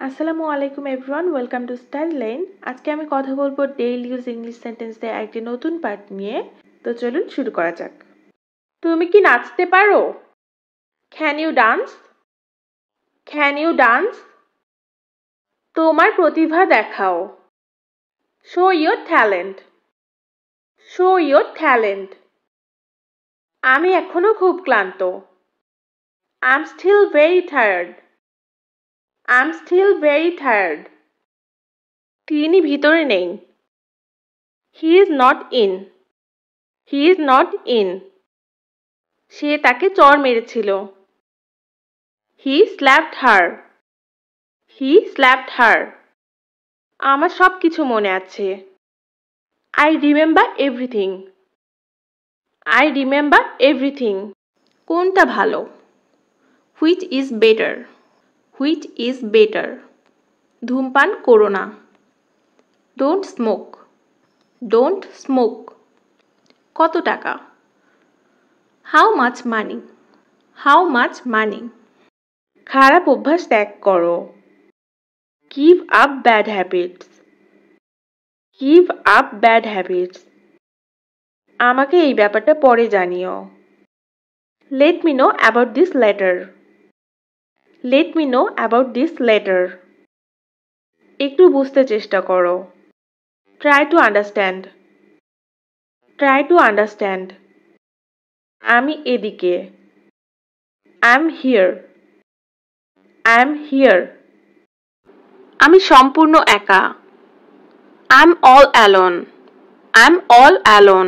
আসসালামু আলাইকুম everyone, welcome to style line. আজকে আমি কথা বলবো ডেইলি ইউজ ইংলিশ সেন্টেন্সের একটি নতুন পার্ট নিয়ে। তো চলুন শুরু করা যাক। তুমি কি নাচতে পারো? Can you dance? Can you dance? তোমার প্রতিভা দেখাও। Show your talent. Show your talent. আমি এখনো খুব ক্লান্ত। I am still very tired. I am still very tired. তিনি ভিতরে নেই। He is not in. He is not in. সে তাকে চড় মেরেছিল। He slapped her. He slapped her. আমার সব কিছু মনে আছে। I remember everything. I remember everything. কোনটা ভালো? Which is better. Which is better. ধূমপান করো না। Don't smoke. Don't smoke. কত টাকা? How much money. How much money. খারাপ অভ্যাস ত্যাগ করো। Give up bad habits. Give up bad habits. আমাকে এই ব্যাপারটা পরে জানিও। Let me know about this letter. Let me know about this letter. একটু বুঝতে চেষ্টা করো। Try to understand. Try to understand. আমি এদিকে। I am here. I am here. আমি সম্পূর্ণ একা। I am all alone. I am all alone.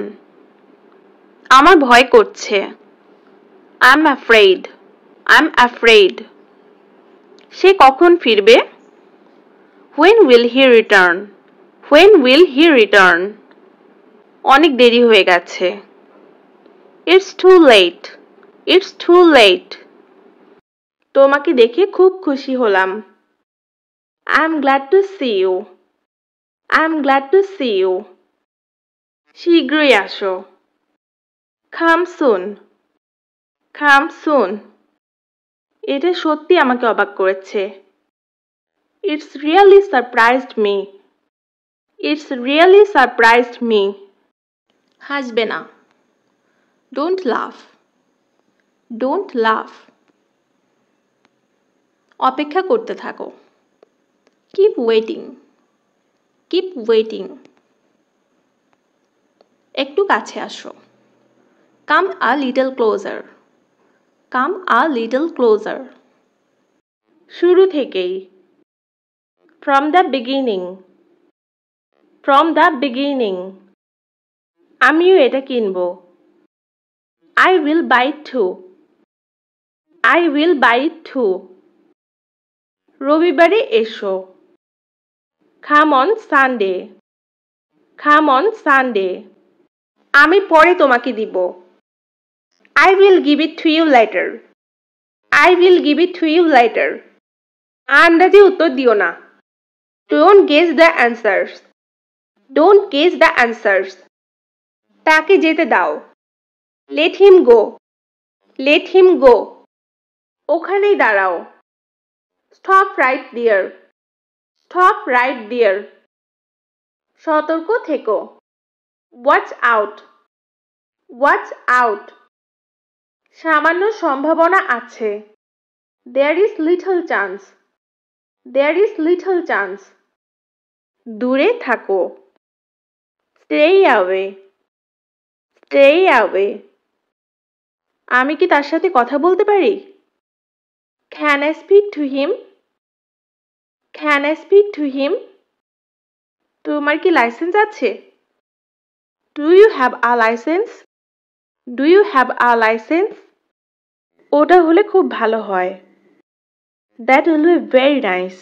আমার ভয় করছে। I am afraid. I am afraid. সে কখন ফিরবে? When will he return? When will he return? অনেক দেরি হয়ে গেছে। It's too late. It's too late. তোমাকে দেখে খুব খুশি হলাম। I'm glad to see you. I'm glad to see you. শীঘ্রই আসো। Come soon. Come soon. এটা সত্যি আমাকে অবাক করেছে। It's really surprised me. It's really surprised me. হাসবে না। Don't laugh. Don't laugh. অপেক্ষা করতে থাকো। Keep waiting. Keep waiting. একটু কাছে আসো। Come a little closer. Come a little closer. শুরু থেকেই। From the beginning. From the beginning. আমিও এটা কিনবো। I will buy it too. I will buy it too. রবিবারে এসো। Come on Sunday. Come on Sunday. আমি পরে তোমাকে দিব। I will give it to you later. I will give it to you later. আন্দাজে উত্তর দিও না। Don't guess the answers. Don't guess the answers. তাকে যেতে দাও। Let him go. Let him go. ওখানেই দাঁড়াও। Stop right there. Stop right there. সতর্ক থেকো। Watch out. Watch out. সামান্য সম্ভাবনা আছে। There is little chance. There is little chance. দূরে থাকো। Stay away. Stay away. আমি কি তার সাথে কথা বলতে পারি? Can I speak to him? Can I speak to him? তোমার কি লাইসেন্স আছে? Do you have a license? Do you have a license? ওটা হলে খুব ভালো হয়। That will be very nice.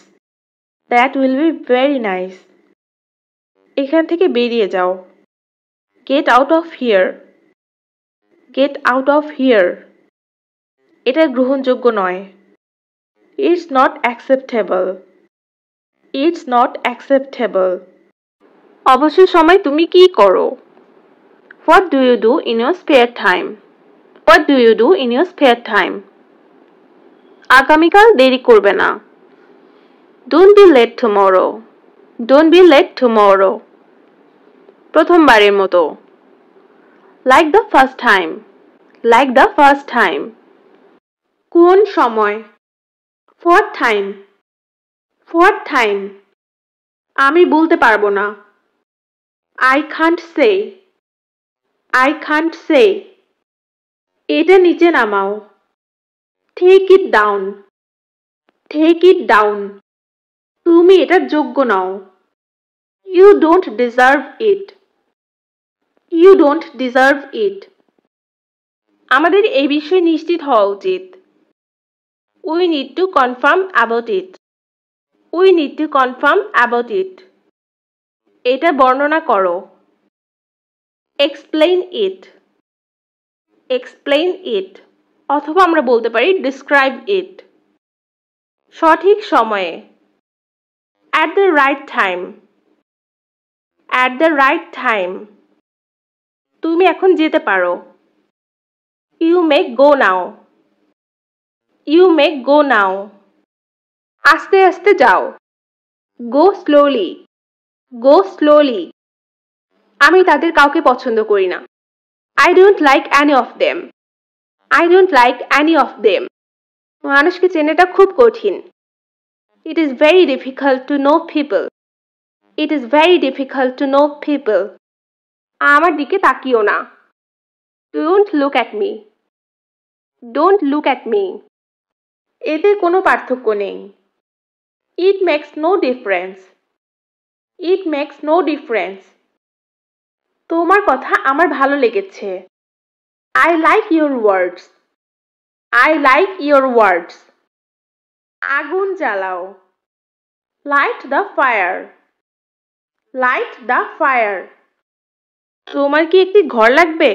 That will be very nice. এখান থেকে বেরিয়ে যাও। Get out of here. Get out of here. এটা গ্রহণযোগ্য নয়। It's not acceptable. It's not acceptable. অবসর সময় তুমি কি করো? What do you do in your spare time? What do you do in your spare time? আগামীকাল দেরি করবে না। Don't be late tomorrow. Don't be late tomorrow. প্রথমবারের মতো। Like the first time. Like the first time. কোন সময়? What time? What time? আমি বলতে পারবো না। I can't say. I can't say. এটা নিচে নামাও। Take it down. Take it down. তুমি এটার যোগ্য নও। You don't deserve it. You don't deserve it. আমাদের এই বিষয়ে নিশ্চিত হওয়া উচিত। We need to confirm about it. We need to confirm about it. এটা বর্ণনা করো। Explain it. Explain it. অথবা আমরা বলতে পারি describe it. সঠিক সময়ে। At the right time. At the right time. তুমি এখন যেতে পারো। You may go now. You may go now. আস্তে আস্তে যাও। Go slowly. Go slowly. আমি তাদের কাউকে পছন্দ করি না। I don't like any of them. I don't like any of them. মানুষকে চেনাটা খুব কঠিন। It is very difficult to know people. It is very difficult to know people. আমার দিকে তাকিও না। Don't look at me. Don't look at me. এতে কোনো পার্থক্য নেই। It makes no difference. It makes no difference. তোমার কথা আমার ভালো লেগেছে। I like your words. I like your words. আগুন জ্বালাও। Light the fire. Light the fire. তোমার কি একটি ঘর লাগবে?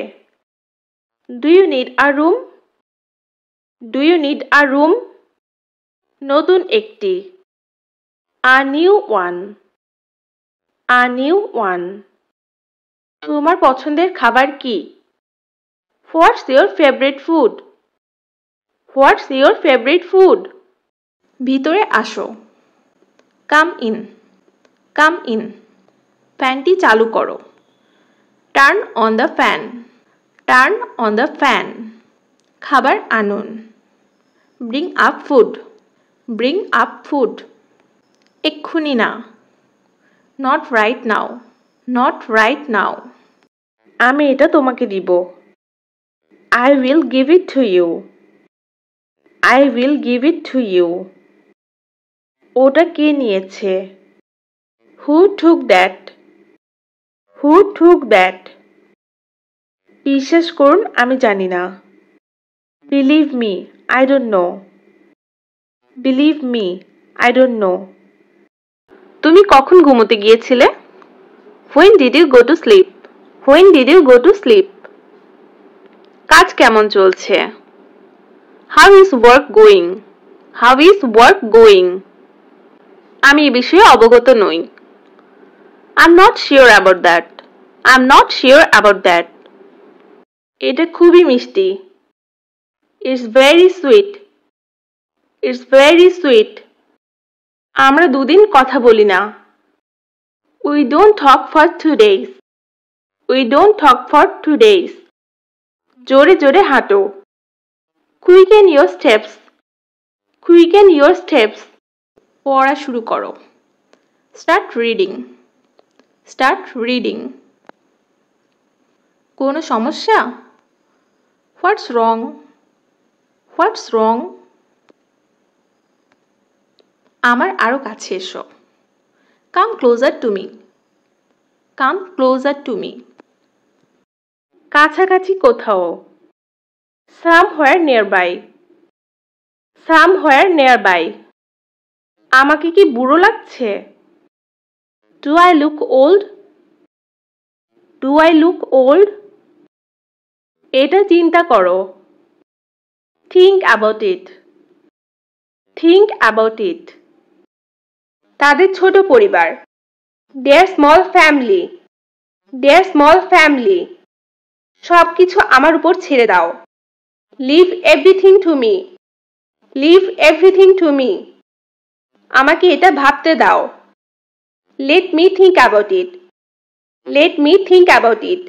Do you need a room? Do you need a room? নতুন একটি। A new one. A new one. তোমার পছন্দের খাবার কি? What's your favorite food? What's your favorite food? ভিতরে আসো। Come in. Come in. ফ্যানটি চালু করো। Turn on the fan. Turn on the fan. খাবার আনুন। Bring up food. Bring up food. এক্ষুনি না। Not right now. Not right now. আমি এটা তোমাকে দিব। I will give it to you. I will give it to you. ওটা কে নিয়েছে? Who took that? Who took that? বিশ্বাস করুন আমি জানি না। Believe me, I don't know. Believe me, I don't know. তুমি কখন ঘুমোতে গিয়েছিলে? When did you go to sleep? When did you go to sleep? কাজ কেমন চলছে? How is work going? How is work going? আমি এই বিষয়ে অবগত নই। I'm not sure about that. I'm not sure about that. এটা খুবই মিষ্টি। It's very sweet. It's very sweet. আমরা দুদিন কথা বলি না। We don't talk for 2 days. We don't talk for 2 days. জোরে জোরে হাঁটো। Quicken your steps. Quicken your steps. পড়া শুরু করো। Start reading. Start reading. কোনো সমস্যা? What's wrong? What's wrong? আমার আরো কাছে এসো। Come closer to me. Come closer to me. কাছাকাছি কোথাও। Somewhere nearby. Somewhere nearby. আমাকে কি বুড়ো লাগছে? Do I look old? Do I look old? এটা চিন্তা করো। Think about it. Think about it. তাদের ছোট পরিবার। Their small family. Their small family. সবকিছু আমার উপর ছেড়ে দাও। Leave everything to me. Leave everything to me. আমাকে এটা ভাবতে দাও। Let me think about it. Let me think about it.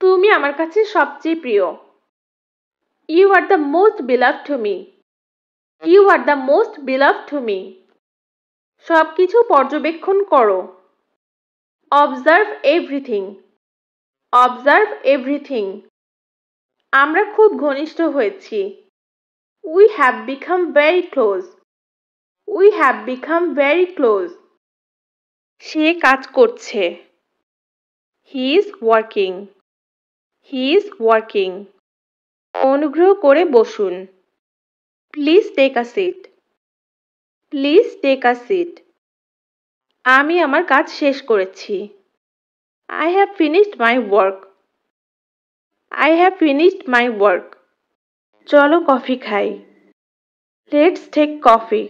তুমি আমার কাছে সবচেয়ে প্রিয়। You are the most beloved to me. You are the most beloved to me. সবকিছু পর্যবেক্ষণ করো। Observe everything. Observe everything. আমরা খুব ঘনিষ্ঠ হয়েছি। We have become very close. We have become very close. সে কাজ করছে। He is working. He is working. অনুগ্রহ করে বসুন। Please take a seat. Please take a seat. আমি আমার কাজ শেষ করেছি। I have finished my work. I have finished my work. চলো কফি খাই। Let's take coffee.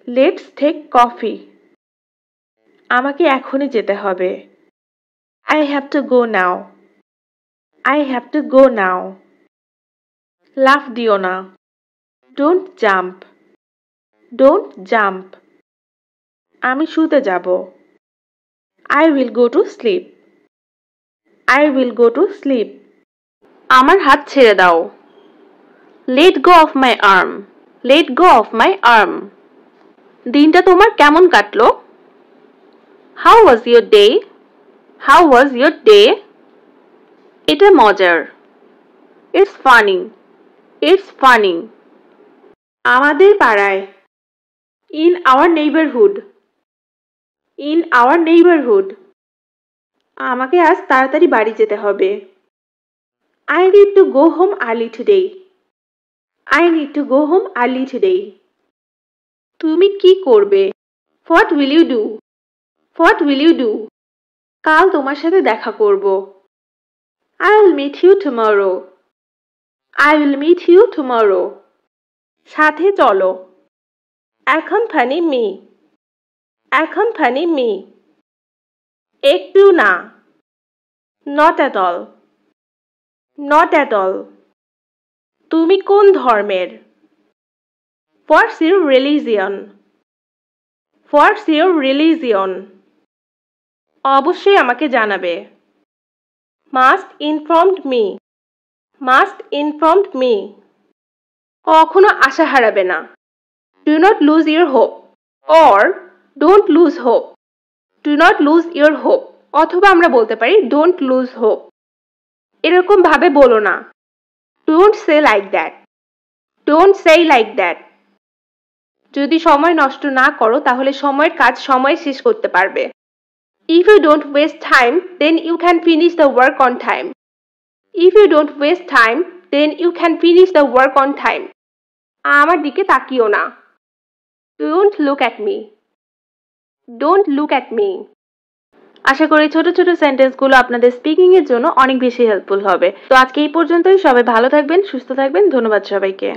Let's take coffee. আমাকে এখনই যেতে হবে। I have to go now. I have to go now. লাফ দিও না। Don't jump. Don't jump. আমি শুতে যাব। I will go to sleep. I will go to sleep. আমার হাত ছেড়ে দাও। Let go of my arm. Let go of my arm. দিনটা তোমার কেমন কাটলো? How was your day? How was your day? এটা মজার। It's funny. It's funny. আমাদের পাড়ায়। In our neighborhood. In our neighborhood. আমাকে আজ তাড়াতাড়ি বাড়ি যেতে হবে। I need to go home early today. I need to go home early today. তুমি কি করবে? What will you do? What will you do? কাল তোমার সাথে দেখা করব। I will meet you tomorrow. I will meet you tomorrow. সাথে চলো। Accompany me. Accompany me. একটু না। Not at all. Not at all. তুমি কোন ধর্মের? What's your religion? What's your religion? অবশ্যই আমাকে জানাবে। Must inform me. Must inform me. কখনো আশা হারাবে না। Do not lose your hope. Or don't lose hope. Do not lose your hope. অথবা আমরা বলতে পারি don't lose hope. এরকম ভাবে বলো না। Don't say like that. Don't say like that. যদি সময় নষ্ট না করো তাহলে সময়ের কাজ সময়ে শেষ করতে পারবে। If you don't waste time, then you can finish the work on time. If you don't waste time, then you can finish the work on time. আমার দিকে তাকিও না। Don't look at me. Don't look at me. আশা করি ছোট ছোট সেন্টেন্সগুলো আপনাদের speaking এর জন্য অনেক বেশি হেল্পফুল হবে। তো আজকে এই পর্যন্তই। সবাই ভালো থাকবেন, সুস্থ থাকবেন। ধন্যবাদ সবাইকে।